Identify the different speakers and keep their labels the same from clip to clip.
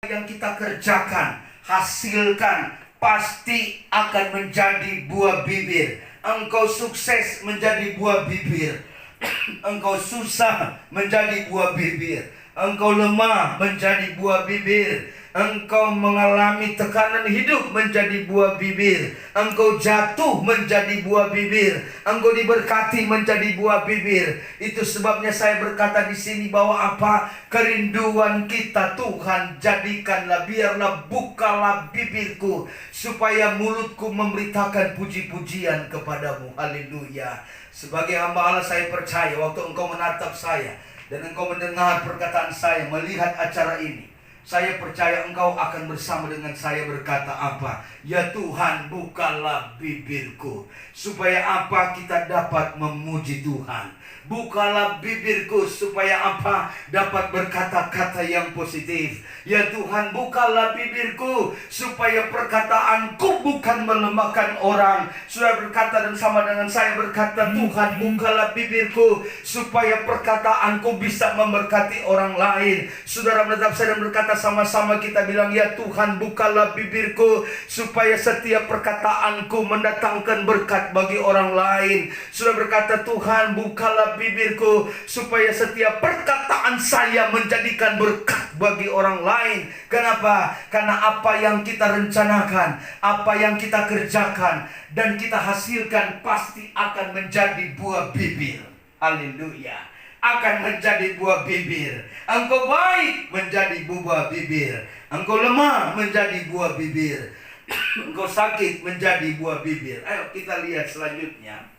Speaker 1: yang kita kerjakan, hasilkan, pasti akan menjadi buah bibir. Engkau sukses menjadi buah bibir. Engkau susah menjadi buah bibir. Engkau lemah menjadi buah bibir. Engkau mengalami tekanan hidup menjadi buah bibir. Engkau jatuh menjadi buah bibir. Engkau diberkati menjadi buah bibir. Itu sebabnya saya berkata di sini bahwa apa? Kerinduan kita, Tuhan, jadikanlah, biarlah bukalah bibirku supaya mulutku memberitakan puji-pujian kepadamu. Haleluya. Sebagai hamba Allah, saya percaya waktu engkau menatap saya dan engkau mendengar perkataan saya, melihat acara ini, saya percaya engkau akan bersama dengan saya berkata apa? Ya Tuhan, bukalah bibirku supaya apa? Kita dapat memuji Tuhan. Bukalah bibirku supaya apa? Dapat berkata-kata yang positif. Ya Tuhan, bukalah bibirku supaya perkataanku bukan melemahkan orang. Sudah berkata dan sama dengan saya berkata, Tuhan, bukalah bibirku supaya perkataanku bisa memberkati orang lain. Saudara menatap saya dan berkata, sama-sama kita bilang, ya Tuhan, bukalah bibirku supaya setiap perkataanku mendatangkan berkat bagi orang lain. Sudah berkata, Tuhan, bukalah bibirku supaya setiap perkataan saya menjadikan berkat bagi orang lain. Kenapa? Karena apa yang kita rencanakan, apa yang kita kerjakan dan kita hasilkan pasti akan menjadi buah bibir. Haleluya. Akan menjadi buah bibir. Engkau baik menjadi buah bibir. Engkau lemah menjadi buah bibir. Engkau sakit menjadi buah bibir. Ayo kita lihat selanjutnya.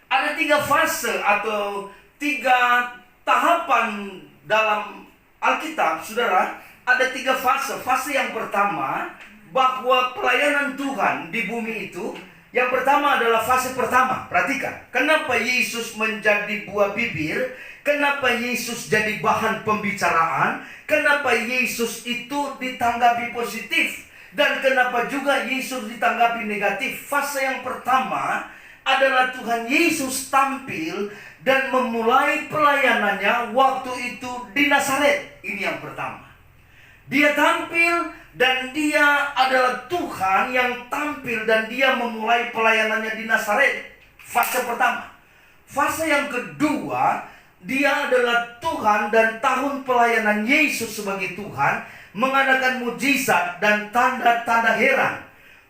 Speaker 1: Ada 3 fase atau 3 tahapan dalam Alkitab, saudara. Ada 3 fase. Fase yang pertama, bahwa pelayanan Tuhan di bumi itu, yang pertama adalah fase pertama. Perhatikan, kenapa Yesus menjadi buah bibir? Kenapa Yesus jadi bahan pembicaraan? Kenapa Yesus itu ditanggapi positif? Dan kenapa juga Yesus ditanggapi negatif? Fase yang pertama adalah Tuhan Yesus tampil dan memulai pelayanannya waktu itu di Nazaret. Ini yang pertama. Dia tampil dan dia adalah Tuhan yang tampil dan dia memulai pelayanannya di Nazaret. Fase pertama. Fase yang kedua, dia adalah Tuhan dan tahun pelayanan Yesus sebagai Tuhan mengadakan mujizat dan tanda-tanda heran,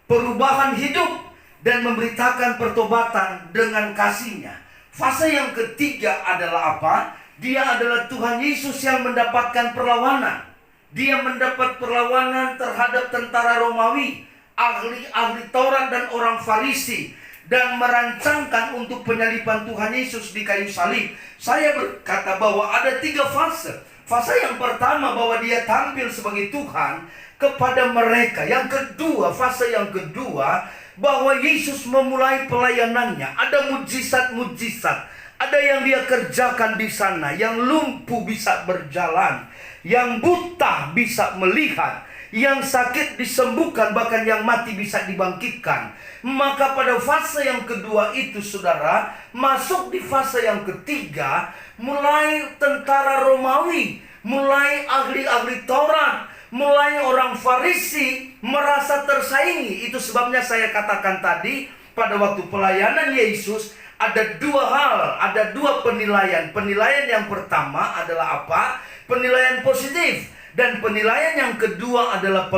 Speaker 1: perubahan hidup dan memberitakan pertobatan dengan kasih-Nya. Fase yang ketiga adalah apa? Dia adalah Tuhan Yesus yang mendapatkan perlawanan. Dia mendapat perlawanan terhadap tentara Romawi, ahli-ahli Taurat dan orang Farisi, dan merancangkan untuk penyaliban Tuhan Yesus di kayu salib. Saya berkata bahwa ada 3 fase. Fase yang pertama bahwa dia tampil sebagai Tuhan kepada mereka. Yang kedua, fase yang kedua, bahwa Yesus memulai pelayanannya. Ada mujizat-mujizat. Ada yang dia kerjakan di sana. Yang lumpuh bisa berjalan. Yang buta bisa melihat. Yang sakit disembuhkan. Bahkan yang mati bisa dibangkitkan. Maka pada fase yang kedua itu, saudara, masuk di fase yang ketiga. Mulai tentara Romawi, mulai ahli-ahli Taurat, mulai orang Farisi merasa tersaingi. Itu sebabnya saya katakan tadi, pada waktu pelayanan Yesus ada 2 hal, ada 2 penilaian. Penilaian yang pertama adalah apa? Penilaian positif. Dan penilaian yang kedua adalah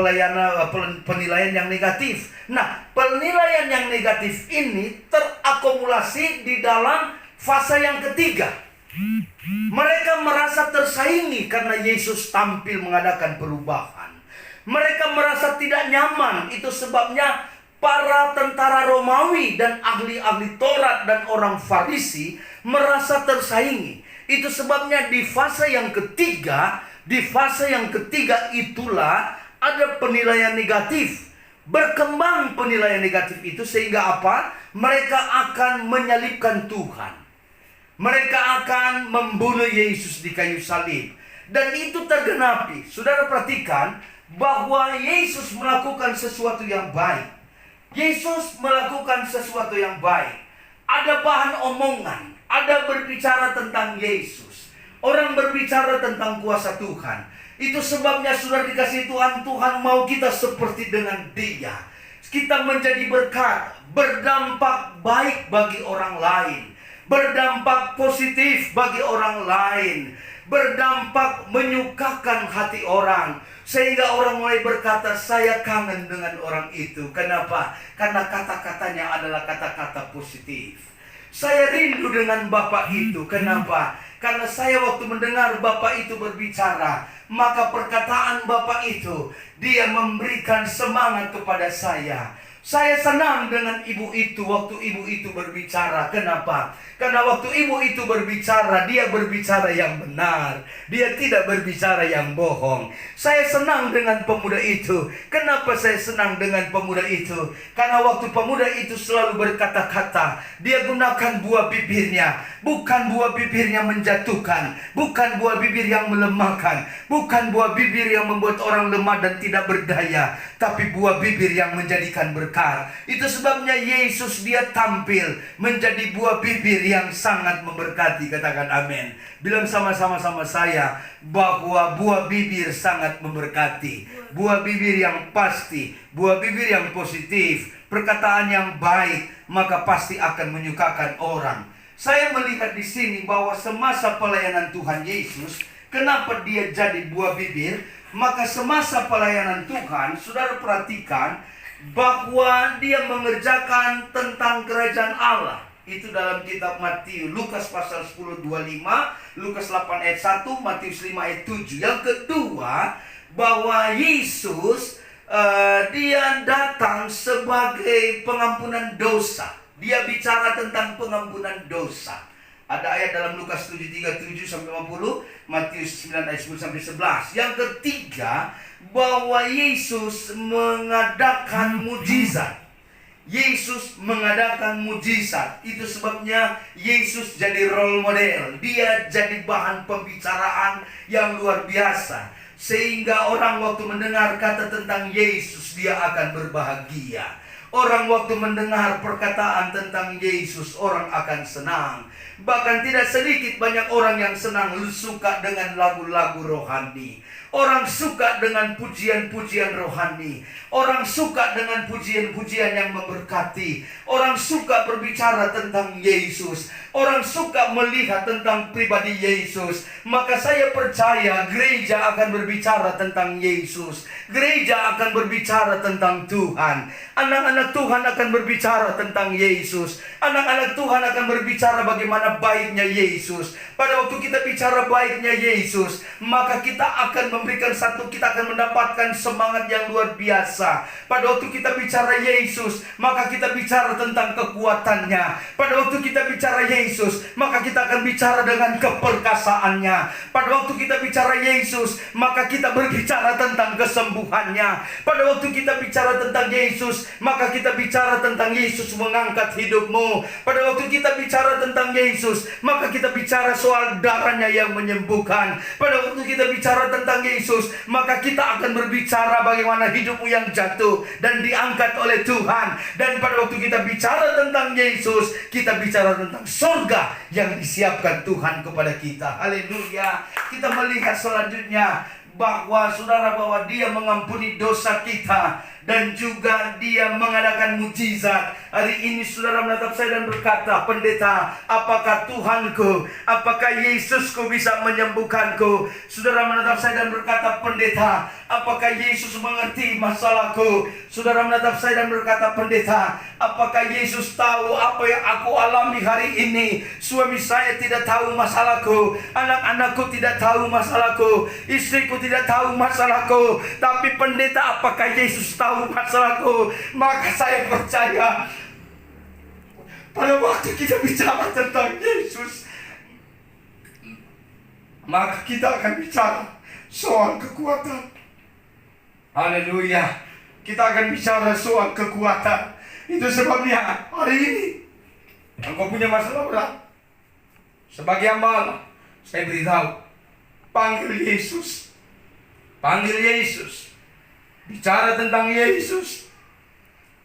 Speaker 1: penilaian yang negatif. Nah, penilaian yang negatif ini terakumulasi di dalam fase yang ketiga. Mereka merasa tersaingi karena Yesus tampil mengadakan perubahan. Mereka merasa tidak nyaman. Itu sebabnya para tentara Romawi dan ahli-ahli Taurat dan orang Farisi merasa tersaingi. Itu sebabnya di fase yang ketiga, itulah ada penilaian negatif. Berkembang penilaian negatif itu sehingga apa? Mereka akan menyalibkan Tuhan. Mereka akan membunuh Yesus di kayu salib. Dan itu tergenapi. Saudara perhatikan bahwa Yesus melakukan sesuatu yang baik. Yesus melakukan sesuatu yang baik. Ada bahan omongan. Ada berbicara tentang Yesus. Orang berbicara tentang kuasa Tuhan. Itu sebabnya saudara dikasih Tuhan, Tuhan mau kita seperti dengan Dia. Kita menjadi berkat, berdampak baik bagi orang lain, berdampak positif bagi orang lain, berdampak menyukakan hati orang, sehingga orang mulai berkata, saya kangen dengan orang itu. Kenapa? Karena kata-katanya adalah kata-kata positif. Saya rindu dengan Bapak itu. Kenapa? Karena saya waktu mendengar Bapak itu berbicara, maka perkataan Bapak itu, dia memberikan semangat kepada saya. Saya senang dengan ibu itu waktu ibu itu berbicara. Kenapa? Karena waktu ibu itu berbicara, dia berbicara yang benar. Dia tidak berbicara yang bohong. Saya senang dengan pemuda itu. Kenapa saya senang dengan pemuda itu? Karena waktu pemuda itu selalu berkata-kata, dia gunakan buah bibirnya. Bukan buah bibir yang menjatuhkan, bukan buah bibir yang melemahkan, bukan buah bibir yang membuat orang lemah dan tidak berdaya, tapi buah bibir yang menjadikan berkat. Itu sebabnya Yesus dia tampil menjadi buah bibir yang sangat memberkati. Katakan amin. Bilang sama-sama sama saya bahwa buah bibir sangat memberkati. Buah bibir yang pasti, buah bibir yang positif, perkataan yang baik, maka pasti akan menyukakan orang. Saya melihat di sini bahwa semasa pelayanan Tuhan Yesus, kenapa dia jadi buah bibir? Maka semasa pelayanan Tuhan, saudara perhatikan bahwa dia mengerjakan tentang kerajaan Allah. Itu dalam kitab Matius, Lukas pasal 10:25, Lukas 8 ayat 1, Matius 5 ayat 7. Yang kedua, bahwa Yesus dia datang sebagai pengampunan dosa. Dia bicara tentang pengampunan dosa. Ada ayat dalam Lukas 7:37-50, Matius 9 ayat 10-11. Yang ketiga, bahwa Yesus mengadakan mujizat. Yesus mengadakan mujizat. Itu sebabnya Yesus jadi role model. Dia jadi bahan pembicaraan yang luar biasa, sehingga orang waktu mendengar kata tentang Yesus, dia akan berbahagia. Orang waktu mendengar perkataan tentang Yesus, orang akan senang. Bahkan tidak sedikit banyak orang yang senang, suka dengan lagu-lagu rohani. Orang suka dengan pujian-pujian rohani. Orang suka dengan pujian-pujian yang memberkati. Orang suka berbicara tentang Yesus. Orang suka melihat tentang pribadi Yesus. Maka saya percaya gereja akan berbicara tentang Yesus. Gereja akan berbicara tentang Tuhan. Anak-anak Tuhan akan berbicara tentang Yesus. Anak-anak Tuhan akan berbicara bagaimana baiknya Yesus. Pada waktu kita bicara baiknya Yesus, maka kita akan kita akan mendapatkan semangat yang luar biasa. Pada waktu kita bicara Yesus, maka kita bicara tentang kekuatannya. Pada waktu kita bicara Yesus, maka kita akan bicara dengan keperkasaannya. Pada waktu kita bicara Yesus, maka kita berbicara tentang kesembuhannya. Pada waktu kita bicara tentang Yesus, maka kita bicara tentang Yesus mengangkat hidupmu. Pada waktu kita bicara tentang Yesus, maka kita bicara soal darahnya yang menyembuhkan. Pada waktu kita bicara tentang Yesus, maka kita akan berbicara bagaimana hidupmu yang jatuh dan diangkat oleh Tuhan. Dan pada waktu kita bicara tentang Yesus, kita bicara tentang surga yang disiapkan Tuhan kepada kita. Haleluya. Kita melihat selanjutnya bahwa bahwa dia mengampuni dosa kita dan juga dia mengadakan mujizat. Hari ini saudara menatap saya dan berkata, pendeta, apakah Tuhanku, apakah Yesusku bisa menyembuhkanku? Saudara menatap saya dan berkata, pendeta, apakah Yesus mengerti masalahku? Saudara menatap saya dan berkata, pendeta, apakah Yesus tahu apa yang aku alami hari ini? Suami saya tidak tahu masalahku, anak-anakku tidak tahu masalahku, istriku tidak tahu masalahku, tapi pendeta, apakah Yesus tahu masalahku? Maka saya percaya pada waktu kita bicara tentang Yesus, maka kita akan bicara soal kekuatan. Haleluya. Kita akan bicara soal kekuatan. Itu sebabnya hari ini engkau punya masalah berat, sebagai hamba Allah, saya beritahu, panggil Yesus. Panggil Yesus. Bicara tentang Yesus.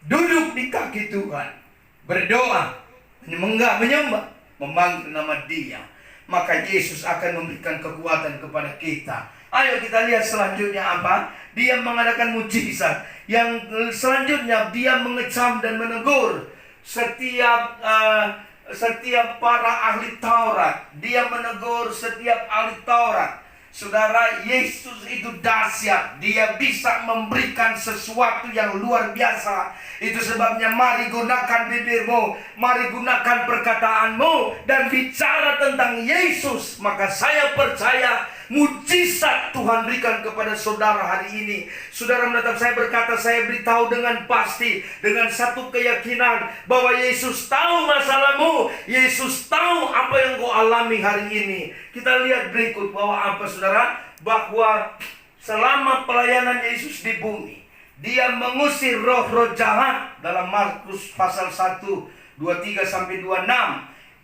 Speaker 1: Duduk di kaki Tuhan. Berdoa, menyembah, memanggil nama Dia. Maka Yesus akan memberikan kekuatan kepada kita. Ayo kita lihat selanjutnya apa? Dia mengadakan mujizat. Yang selanjutnya dia mengecam dan menegur setiap para ahli Taurat. Dia menegur setiap ahli Taurat. Saudara, Yesus itu dahsyat. Dia bisa memberikan sesuatu yang luar biasa. Itu sebabnya mari gunakan bibirmu, mari gunakan perkataanmu dan bicara tentang Yesus. Maka saya percaya mujizat Tuhan berikan kepada saudara hari ini. Saudara menatap saya berkata, saya beritahu dengan pasti, dengan satu keyakinan bahwa Yesus tahu masalahmu. Yesus tahu apa yang kau alami hari ini. Kita lihat berikut bahwa apa saudara? Bahwa selama pelayanan Yesus di bumi, dia mengusir roh-roh jahat dalam Markus pasal 1, 23-26.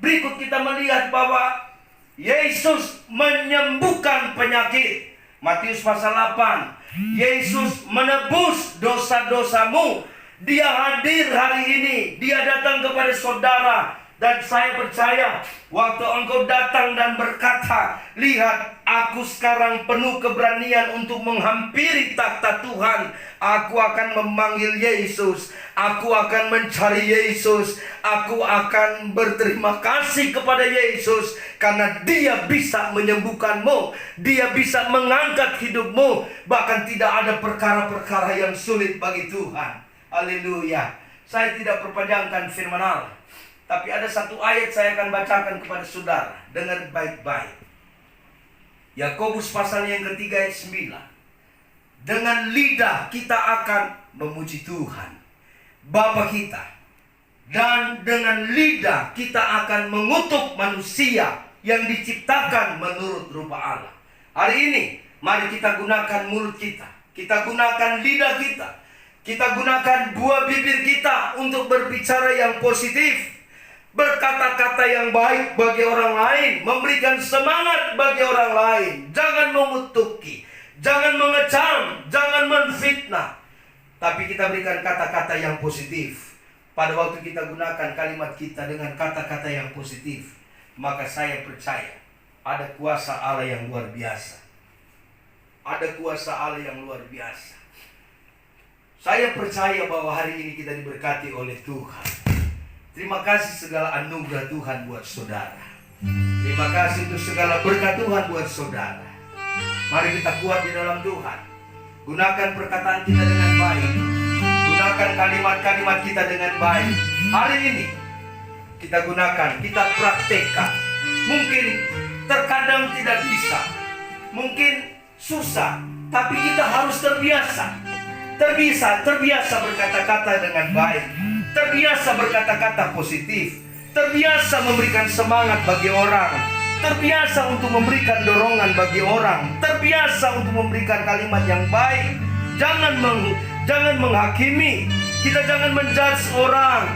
Speaker 1: Berikut kita melihat bahwa Yesus menyembuhkan penyakit. Matius pasal 8. Yesus menebus dosa-dosamu. Dia hadir hari ini. Dia datang kepada saudara. Dan saya percaya waktu engkau datang dan berkata, lihat, aku sekarang penuh keberanian untuk menghampiri takhta Tuhan. Aku akan memanggil Yesus. Aku akan mencari Yesus. Aku akan berterima kasih kepada Yesus. Karena dia bisa menyembuhkanmu. Dia bisa mengangkat hidupmu. Bahkan tidak ada perkara-perkara yang sulit bagi Tuhan. Haleluya. Saya tidak perpanjangkan firman Allah. Tapi ada satu ayat saya akan bacakan kepada saudara. Dengar baik-baik. Yakobus pasal yang ketiga ayat 9. Dengan lidah kita akan memuji Tuhan Bapa kita. Dan dengan lidah kita akan mengutuk manusia yang diciptakan menurut rupa Allah. Hari ini mari kita gunakan mulut kita. Kita gunakan lidah kita. Kita gunakan buah bibir kita untuk berbicara yang positif. Berkata-kata yang baik bagi orang lain, memberikan semangat bagi orang lain. Jangan mengutuki, jangan mengecam, jangan menfitnah. Tapi kita berikan kata-kata yang positif. Pada waktu kita gunakan kalimat kita dengan kata-kata yang positif, maka saya percaya ada kuasa Allah yang luar biasa. Ada kuasa Allah yang luar biasa. Saya percaya bahwa hari ini kita diberkati oleh Tuhan. Terima kasih segala anugerah Tuhan buat saudara. Terima kasih untuk segala berkat Tuhan buat saudara. Mari kita kuat di dalam Tuhan. Gunakan perkataan kita dengan baik. Gunakan kalimat-kalimat kita dengan baik. Hari ini kita gunakan, kita praktekkan. Mungkin terkadang tidak bisa, mungkin susah, tapi kita harus terbiasa. Terbiasa berkata-kata dengan baik. Terbiasa berkata-kata positif. Terbiasa memberikan semangat bagi orang. Terbiasa untuk memberikan dorongan bagi orang. Terbiasa untuk memberikan kalimat yang baik. Jangan menghakimi. Kita jangan menjudge orang.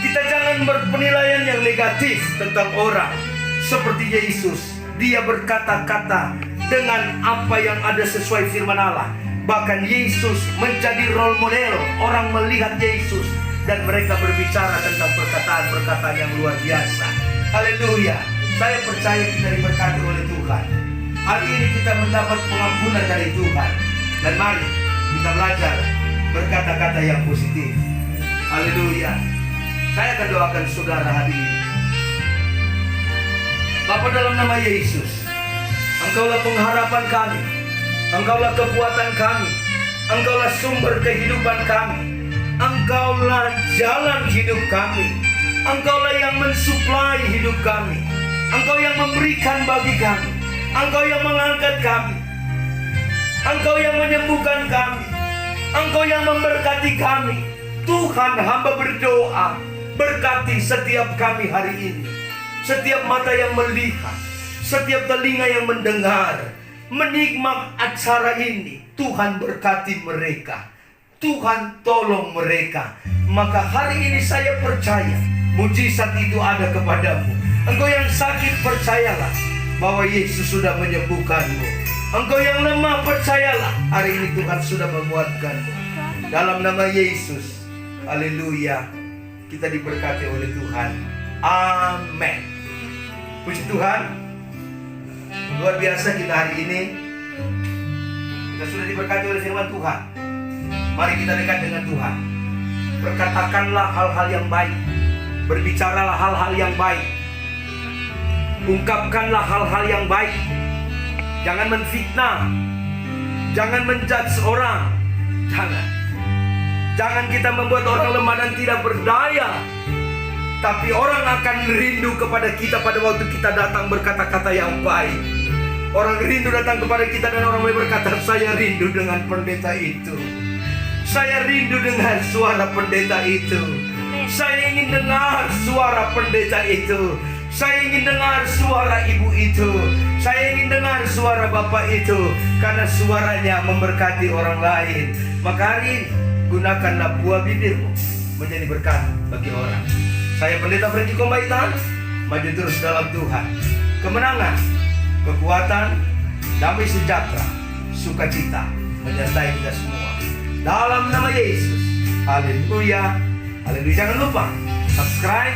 Speaker 1: Kita jangan berpenilaian yang negatif tentang orang. Seperti Yesus, dia berkata-kata dengan apa yang ada sesuai firman Allah. Bahkan Yesus menjadi role model. Orang melihat Yesus dan mereka berbicara tentang perkataan-perkataan yang luar biasa. Haleluya. Saya percaya kita diberkati oleh Tuhan. Hari ini kita mendapat pengampunan dari Tuhan. Dan mari kita belajar berkata-kata yang positif. Haleluya. Saya akan doakan saudara hari ini. Bapa, dalam nama Yesus, Engkaulah pengharapan kami. Engkaulah kekuatan kami. Engkaulah sumber kehidupan kami. Engkaulah jalan hidup kami. Engkaulah yang mensuplai hidup kami. Engkau yang memberikan bagi kami. Engkau yang mengangkat kami. Engkau yang menyembuhkan kami. Engkau yang memberkati kami. Tuhan, hamba berdoa, berkati setiap kami hari ini. Setiap mata yang melihat, setiap telinga yang mendengar, menikmati acara ini. Tuhan berkati mereka. Tuhan tolong mereka. Maka hari ini saya percaya mujizat itu ada kepadamu. Engkau yang sakit, percayalah bahwa Yesus sudah menyembuhkanmu. Engkau yang lemah, percayalah hari ini Tuhan sudah menguatkanmu. Dalam nama Yesus, haleluya, kita diberkati oleh Tuhan. Amin. Puji Tuhan. Luar biasa kita hari ini Kita sudah diberkati oleh firman Tuhan. Mari kita dekat dengan Tuhan. Berkatakanlah hal-hal yang baik, berbicaralah hal-hal yang baik, ungkapkanlah hal-hal yang baik. Jangan menfitnah, jangan menjudge orang. Jangan kita membuat orang lemah dan tidak berdaya. Tapi orang akan rindu kepada kita pada waktu kita datang berkata-kata yang baik. Orang rindu datang kepada kita dan orang boleh berkata, saya rindu dengan pendeta itu. Saya rindu dengan suara pendeta itu. Saya ingin dengar suara pendeta itu. Saya ingin dengar suara ibu itu. Saya ingin dengar suara bapak itu. Karena suaranya memberkati orang lain. Maka hari ini gunakanlah buah bibirmu menjadi berkat bagi orang. Saya Pendeta Freddy Kombaitan, maju terus dalam Tuhan. Kemenangan, kekuatan, damai sejahtera, sukacita menyertai kita semua. Dalam nama Yesus. Haleluya. Haleluya. Jangan lupa subscribe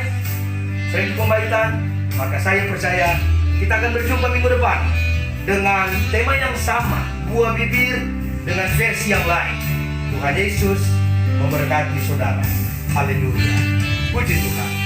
Speaker 1: Freddy Kombaitan. Maka saya percaya kita akan berjumpa minggu depan dengan tema yang sama, buah bibir, dengan versi yang lain. Tuhan Yesus memberkati saudara. Haleluya. Puji Tuhan.